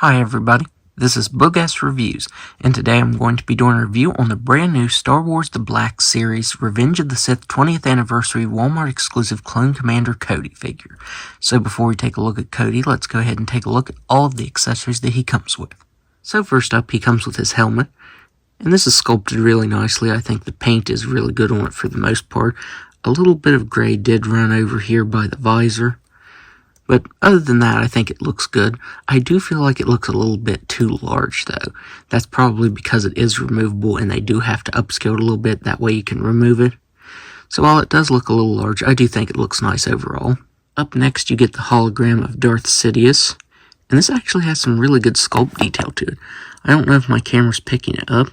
Hi everybody, this is Boogass Reviews, and today I'm going to be doing a review on the brand new Star Wars The Black Series Revenge of the Sith 20th Anniversary Walmart exclusive Clone Commander Cody figure. So before we take a look at Cody, let's go ahead and take a look at all of the accessories that he comes with. So first up, he comes with his helmet, and this is sculpted really nicely. I think the paint is really good on it for the most part. A little bit of gray did run over here by the visor. But other than that, I think it looks good. I do feel like it looks a little bit too large, though. That's probably because it is removable, and they do have to upscale it a little bit. That way you can remove it. So while it does look a little large, I do think it looks nice overall. Up next, you get the hologram of Darth Sidious. And this actually has some really good sculpt detail to it. I don't know if my camera's picking it up,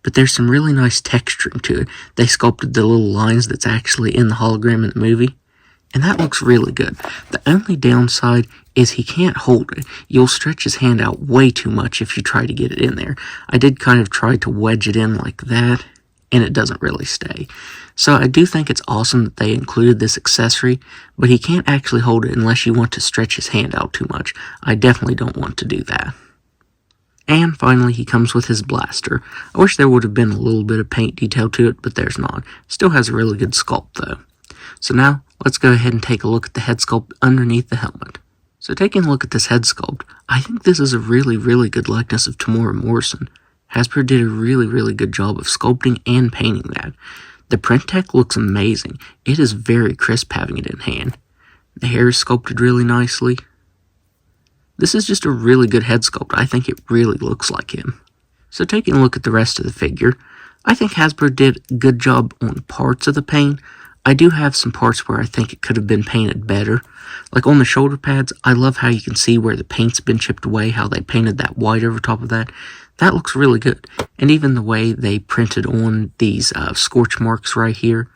but there's some really nice texturing to it. They sculpted the little lines that's actually in the hologram in the movie. And that looks really good. The only downside is he can't hold it. You'll stretch his hand out way too much if you try to get it in there. I did kind of try to wedge it in like that, and it doesn't really stay. So I do think it's awesome that they included this accessory, but he can't actually hold it unless you want to stretch his hand out too much. I definitely don't want to do that. And finally, he comes with his blaster. I wish there would have been a little bit of paint detail to it, but there's not. Still has a really good sculpt though. So now, let's go ahead and take a look at the head sculpt underneath the helmet. So taking a look at this head sculpt, I think this is a really good likeness of Temuera Morrison. Hasbro did a really good job of sculpting and painting that. The print tech looks amazing. It is very crisp having it in hand. The hair is sculpted really nicely. This is just a really good head sculpt. I think it really looks like him. So taking a look at the rest of the figure, I think Hasbro did a good job on parts of the paint. I do have some parts where I think it could have been painted better. Like on the shoulder pads, I love how you can see where the paint's been chipped away, how they painted that white over top of that. That looks really good. And even the way they printed on these scorch marks right here.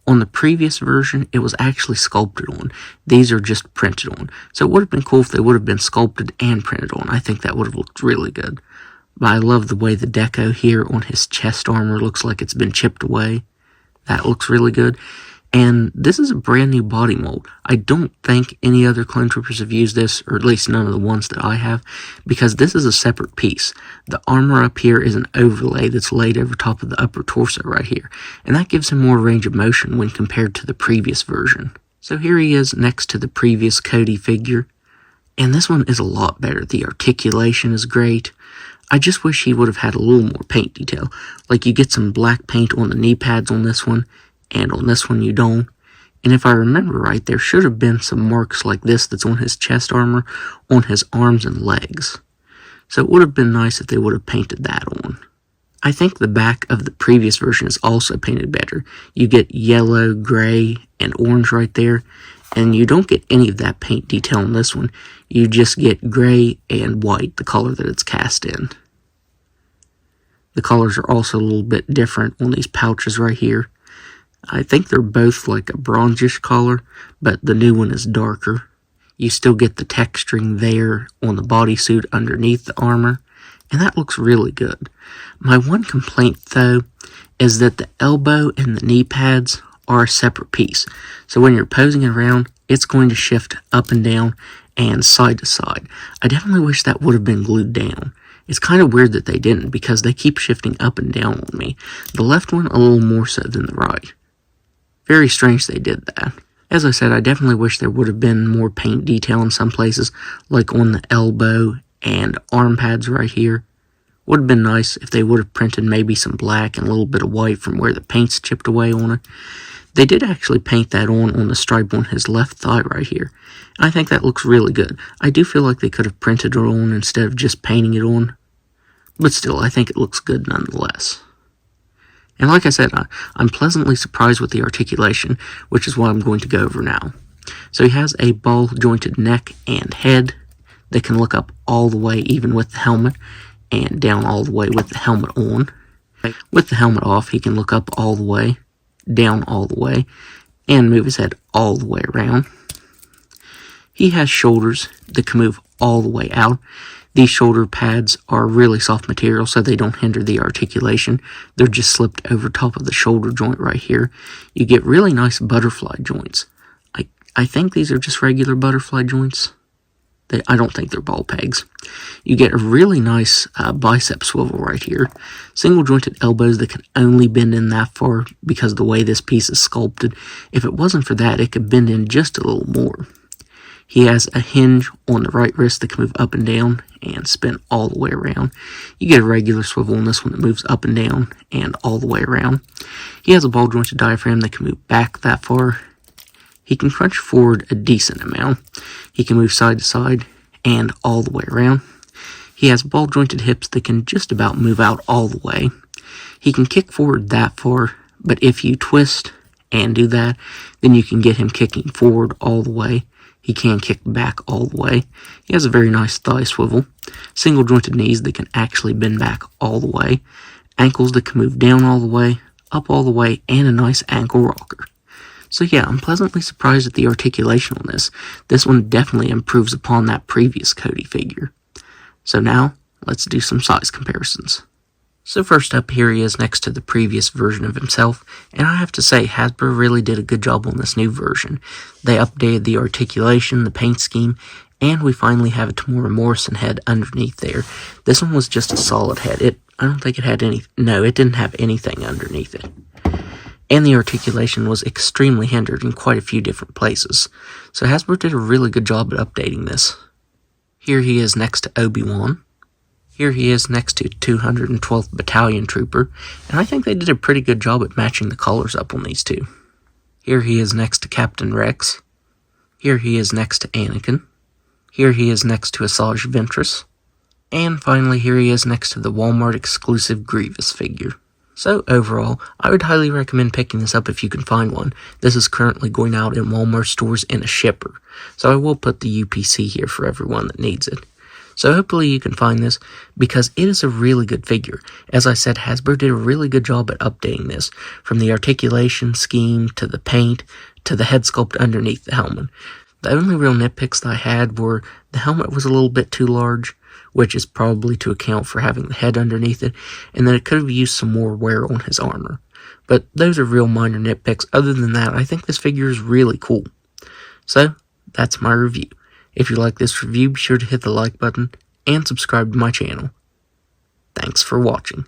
On the previous version, it was actually sculpted on. These are just printed on. So it would have been cool if they would have been sculpted and printed on. I think that would have looked really good. But I love the way the deco here on his chest armor looks like it's been chipped away. That looks really good. And this is a brand new body mold. I don't think any other Clone Troopers have used this, or at least none of the ones that I have, because this is a separate piece. The armor up here is an overlay that's laid over top of the upper torso right here, and that gives him more range of motion when compared to the previous version. So here he is next to the previous Cody figure, and this one is a lot better. The articulation is great. I just wish he would have had a little more paint detail. Like you get some black paint on the knee pads on this one, and on this one you don't. And if I remember right, there should have been some marks like this that's on his chest armor, on his arms and legs. So it would have been nice if they would have painted that on. I think the back of the previous version is also painted better. You get yellow, gray, and orange right there, and you don't get any of that paint detail on this one. You just get gray and white, the color that it's cast in. The colors are also a little bit different on these pouches right here. I think they're both like a bronzish color, but the new one is darker. You still get the texturing there on the bodysuit underneath the armor, and that looks really good. My one complaint, though, is that the elbow and the knee pads are a separate piece. So when you're posing it around, it's going to shift up and down and side to side. I definitely wish that would have been glued down. It's kind of weird that they didn't, because they keep shifting up and down on me. The left one a little more so than the right. Very strange they did that. As I said, I definitely wish there would have been more paint detail in some places, like on the elbow and arm pads right here. Would have been nice if they would have printed maybe some black and a little bit of white from where the paint's chipped away on it. They did actually paint that on the stripe on his left thigh right here. I think that looks really good. I do feel like they could have printed it on instead of just painting it on. But still, I think it looks good nonetheless. And like I said, I'm pleasantly surprised with the articulation, which is what I'm going to go over now. So he has a ball-jointed neck and head that can look up all the way even with the helmet, and down all the way with the helmet on. With the helmet off, he can look up all the way, down all the way, and move his head all the way around. He has shoulders that can move all the way out. These shoulder pads are really soft material, so they don't hinder the articulation. They're just slipped over top of the shoulder joint right here. You get really nice butterfly joints. I think these are just regular butterfly joints. I don't think they're ball pegs. You get a really nice bicep swivel right here. Single jointed elbows that can only bend in that far because of the way this piece is sculpted. If it wasn't for that, it could bend in just a little more. He has a hinge on the right wrist that can move up and down and spin all the way around. You get a regular swivel on this one that moves up and down and all the way around. He has a ball jointed diaphragm that can move back that far. He can crunch forward a decent amount. He can move side to side and all the way around. He has ball jointed hips that can just about move out all the way. He can kick forward that far, but if you twist and do that, then you can get him kicking forward all the way. He can kick back all the way. He has a very nice thigh swivel. Single jointed knees that can actually bend back all the way. Ankles that can move down all the way, up all the way, and a nice ankle rocker. So yeah, I'm pleasantly surprised at the articulation on this. This one definitely improves upon that previous Cody figure. So now, let's do some size comparisons. So first up, here he is next to the previous version of himself, and I have to say, Hasbro really did a good job on this new version. They updated the articulation, the paint scheme, and we finally have a Tamora Morrison head underneath there. This one was just a solid head. I don't think it had it didn't have anything underneath it. And the articulation was extremely hindered in quite a few different places. So Hasbro did a really good job at updating this. Here he is next to Obi-Wan. Here he is next to 212th Battalion Trooper, and I think they did a pretty good job at matching the colors up on these two. Here he is next to Captain Rex. Here he is next to Anakin. Here he is next to Asajj Ventress. And finally, here he is next to the Walmart exclusive Grievous figure. So overall, I would highly recommend picking this up if you can find one. This is currently going out in Walmart stores in a shipper, so I will put the UPC here for everyone that needs it. So hopefully you can find this, because it is a really good figure. As I said, Hasbro did a really good job at updating this, from the articulation scheme, to the paint, to the head sculpt underneath the helmet. The only real nitpicks that I had were the helmet was a little bit too large, which is probably to account for having the head underneath it, and that it could have used some more wear on his armor. But those are real minor nitpicks. Other than that, I think this figure is really cool. So, that's my review. If you like this review, be sure to hit the like button and subscribe to my channel. Thanks for watching.